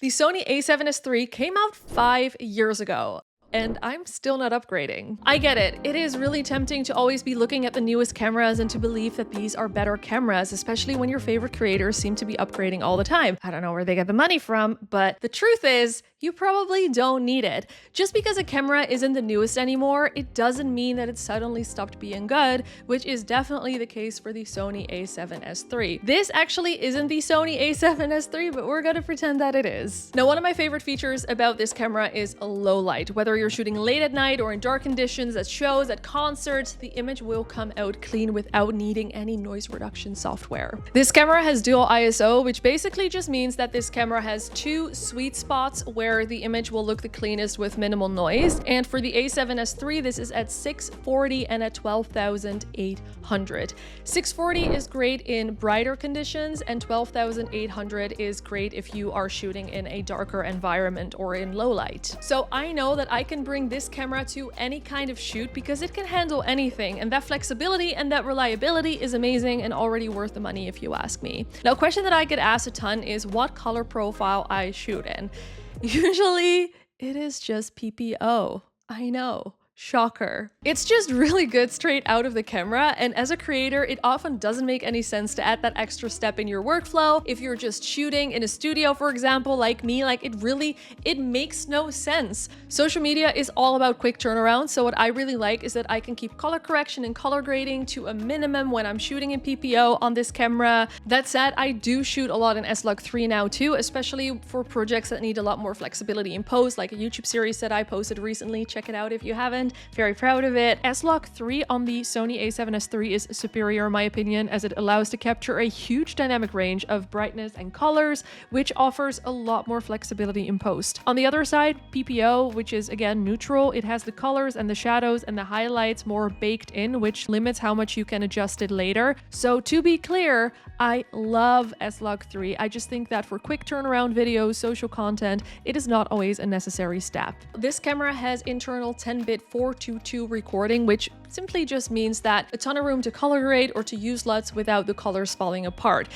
The Sony a7S III came out 5 years ago, and I'm still not upgrading. I get it. It is really tempting to always be looking at the newest cameras and to believe that these are better cameras, especially when your favorite creators seem to be upgrading all the time. I don't know where they get the money from, but the truth is, you probably don't need it. Just because a camera isn't the newest anymore, it doesn't mean that it suddenly stopped being good, which is definitely the case for the Sony a7S III. This actually isn't the Sony a7S III, but we're gonna pretend that it is. Now, one of my favorite features about this camera is a low light. Whether you're shooting late at night or in dark conditions, at shows, at concerts, the image will come out clean without needing any noise reduction software. This camera has dual ISO, which basically just means that this camera has two sweet spots where the image will look the cleanest with minimal noise. And for the a7S III, this is at 640 and at 12,800. 640 is great in brighter conditions, and 12,800 is great if you are shooting in a darker environment or in low light. So I know that I can bring this camera to any kind of shoot because it can handle anything, and that flexibility and that reliability is amazing and already worth the money if you ask me. Now, a question that I get asked a ton is what color profile I shoot in. Usually, it is just PPO. I know. Shocker. It's just really good straight out of the camera, and as a creator, it often doesn't make any sense to add that extra step in your workflow. If you're just shooting in a studio, for example, like me, it makes no sense. Social media is all about quick turnaround, so what I really like is that I can keep color correction and color grading to a minimum when I'm shooting in PPO on this camera. That said, I do shoot a lot in S-Log3 now too, especially for projects that need a lot more flexibility in post, like a YouTube series that I posted recently. Check it out if you haven't. Very proud of it. S-Log3 on the Sony a7S III is superior in my opinion, as it allows to capture a huge dynamic range of brightness and colors, which offers a lot more flexibility in post. On the other side, PPO, which is again neutral, it has the colors and the shadows and the highlights more baked in, which limits how much you can adjust it later. So to be clear, I love S-Log3. I just think that for quick turnaround videos, social content, it is not always a necessary step. This camera has internal 10-bit 422 recording, which simply just means that a ton of room to color grade or to use LUTs without the colors falling apart.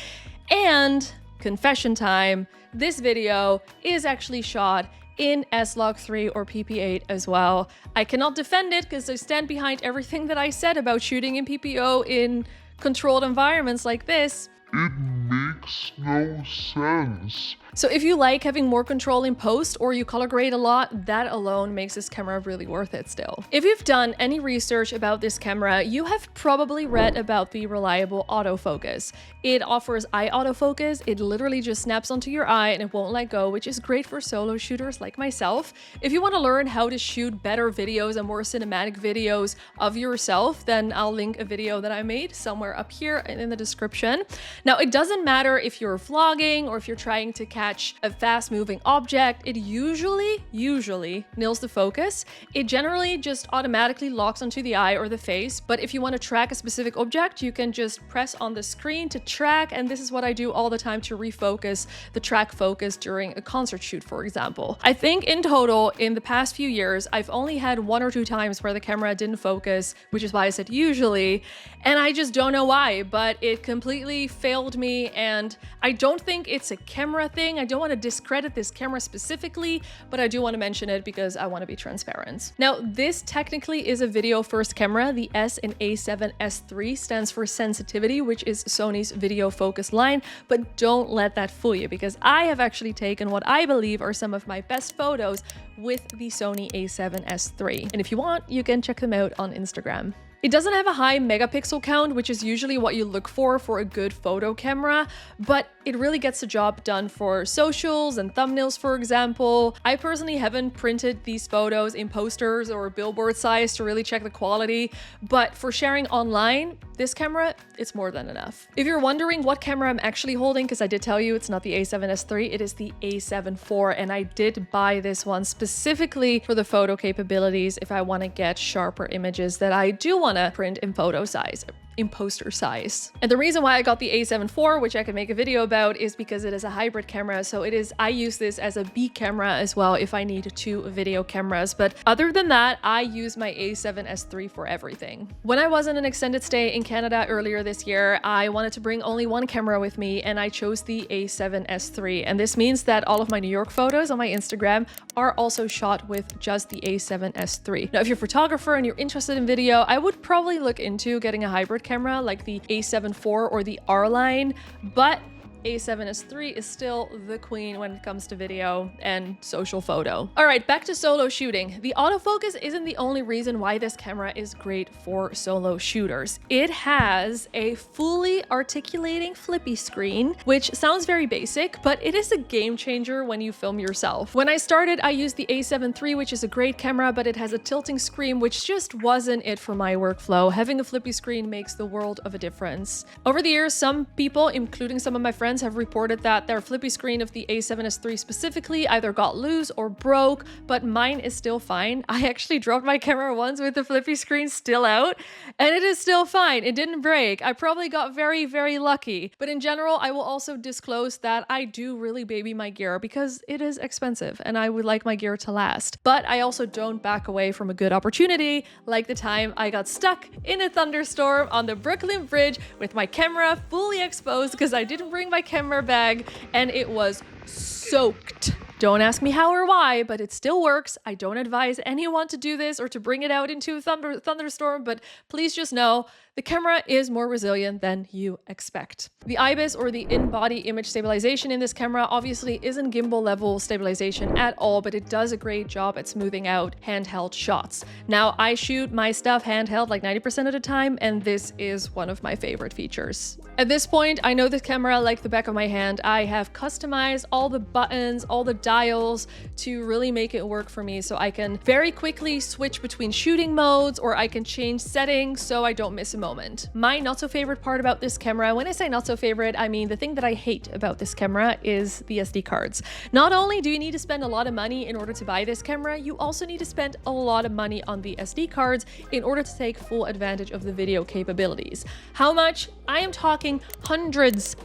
And confession time, this video is actually shot in S-Log3 or PP8 as well. I cannot defend it because I stand behind everything that I said about shooting in PPO in controlled environments like this. It makes no sense. So if you like having more control in post or you color grade a lot, that alone makes this camera really worth it still. If you've done any research about this camera, you have probably read about the reliable autofocus. It offers eye autofocus. It literally just snaps onto your eye and it won't let go, which is great for solo shooters like myself. If you want to learn how to shoot better videos and more cinematic videos of yourself, then I'll link a video that I made somewhere up here in the description. Now, it doesn't matter if you're vlogging or if you're trying to catch a fast-moving object, it usually nails the focus. It generally just automatically locks onto the eye or the face, but if you want to track a specific object, you can just press on the screen to track, and this is what I do all the time to refocus the track focus during a concert shoot, for example. I think in total, in the past few years, I've only had 1 or 2 times where the camera didn't focus, which is why I said usually, and I just don't know why, but it completely failed me, and I don't think it's a camera thing. I don't want to discredit this camera specifically, but I do want to mention it because I want to be transparent. Now, this technically is a video first camera. The S in a7S III stands for sensitivity, which is Sony's video focus line, but don't let that fool you because I have actually taken what I believe are some of my best photos with the Sony a7S III. And if you want, you can check them out on Instagram. It doesn't have a high megapixel count, which is usually what you look for a good photo camera, but it really gets the job done for socials and thumbnails, for example. I personally haven't printed these photos in posters or billboard size to really check the quality, but for sharing online, this camera, it's more than enough. If you're wondering what camera I'm actually holding, because I did tell you it's not the a7S III, it is the a7 IV, and I did buy this one specifically for the photo capabilities if I want to get sharper images that I do want to print in photo size. imposter size. And the reason why I got the A7 IV, which I can make a video about, is because it is a hybrid camera. So I use this as a B camera as well if I need 2 video cameras. But other than that, I use my A7S III for everything. When I was on an extended stay in Canada earlier this year, I wanted to bring only one camera with me, and I chose the A7S III. And this means that all of my New York photos on my Instagram are also shot with just the A7S III. Now, if you're a photographer and you're interested in video, I would probably look into getting a hybrid camera like the A7 IV or the R line, but A7S III is still the queen when it comes to video and social photo. All right, back to solo shooting. The autofocus isn't the only reason why this camera is great for solo shooters. It has a fully articulating flippy screen, which sounds very basic, but it is a game changer when you film yourself. When I started, I used the A7 III, which is a great camera, but it has a tilting screen, which just wasn't it for my workflow. Having a flippy screen makes the world of a difference. Over the years, some people, including some of my friends, have reported that their flippy screen of the A7S III specifically either got loose or broke, but mine is still fine. I actually dropped my camera once with the flippy screen still out, and it is still fine. It didn't break. I probably got very, very lucky. But in general, I will also disclose that I do really baby my gear because it is expensive and I would like my gear to last. But I also don't back away from a good opportunity, like the time I got stuck in a thunderstorm on the Brooklyn Bridge with my camera fully exposed because I didn't bring my camera bag and it was soaked. Don't ask me how or why, but it still works. I don't advise anyone to do this or to bring it out into a thunderstorm, but please just know the camera is more resilient than you expect. The IBIS, or the in-body image stabilization in this camera, obviously isn't gimbal level stabilization at all, but it does a great job at smoothing out handheld shots. Now, I shoot my stuff handheld like 90% of the time, and this is one of my favorite features. At this point, I know this camera like the back of my hand. I have customized all the buttons, all the dials to really make it work for me, so I can very quickly switch between shooting modes, or I can change settings so I don't miss a moment. My not so favorite part about this camera, when I say not so favorite, I mean the thing that I hate about this camera is the SD cards. Not only do you need to spend a lot of money in order to buy this camera, you also need to spend a lot of money on the SD cards in order to take full advantage of the video capabilities. How much? I am talking hundreds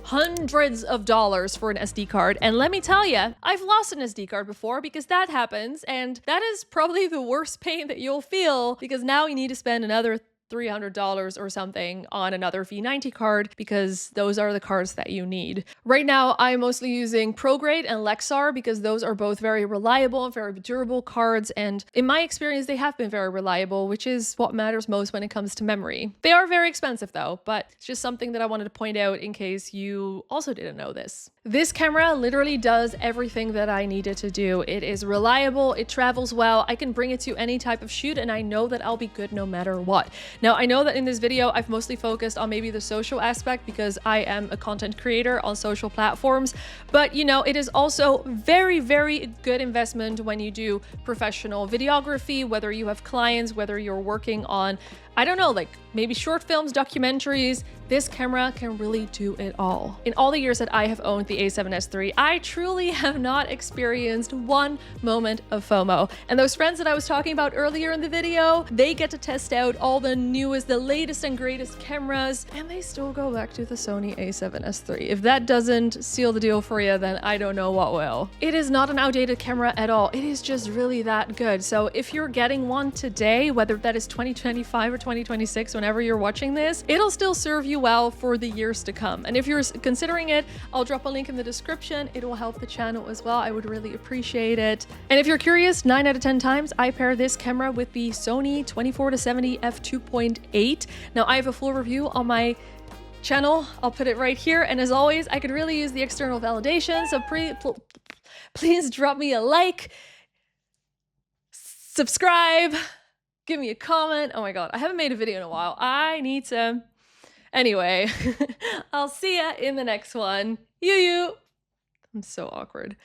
of dollars for an SD card. And let me tell you, I've lost an SD card before because that happens. And that is probably the worst pain that you'll feel, because now you need to spend another $300 or something on another V90 card because those are the cards that you need. Right now, I'm mostly using ProGrade and Lexar because those are both very reliable and very durable cards. And in my experience, they have been very reliable, which is what matters most when it comes to memory. They are very expensive though, but it's just something that I wanted to point out in case you also didn't know this. This camera literally does everything that I needed to do. It is reliable, it travels well, I can bring it to any type of shoot, and I know that I'll be good no matter what. Now, I know that in this video, I've mostly focused on maybe the social aspect because I am a content creator on social platforms, but you know, it is also very, very good investment when you do professional videography, whether you have clients, whether you're working on, I don't know, like maybe short films, documentaries. This camera can really do it all. In all the years that I have owned the A7S III, I truly have not experienced one moment of FOMO. And those friends that I was talking about earlier in the video, they get to test out all the newest, the latest and greatest cameras, and they still go back to the Sony A7S III. If that doesn't seal the deal for you, then I don't know what will. It is not an outdated camera at all. It is just really that good. So if you're getting one today, whether that is 2025 or 2026, whenever you're watching this, it'll still serve you well for the years to come. And if you're considering it, I'll drop a link in the description. It will help the channel as well. I would really appreciate it. And if you're curious, 9 out of 10 times I pair this camera with the Sony 24-70 f2.8. Now, I have a full review on my channel. I'll put it right here. And as always, I could really use the external validation. So please drop me a like, subscribe, give me a comment. Oh my God, I haven't made a video in a while. I need to. Anyway, I'll see ya in the next one. I'm so awkward.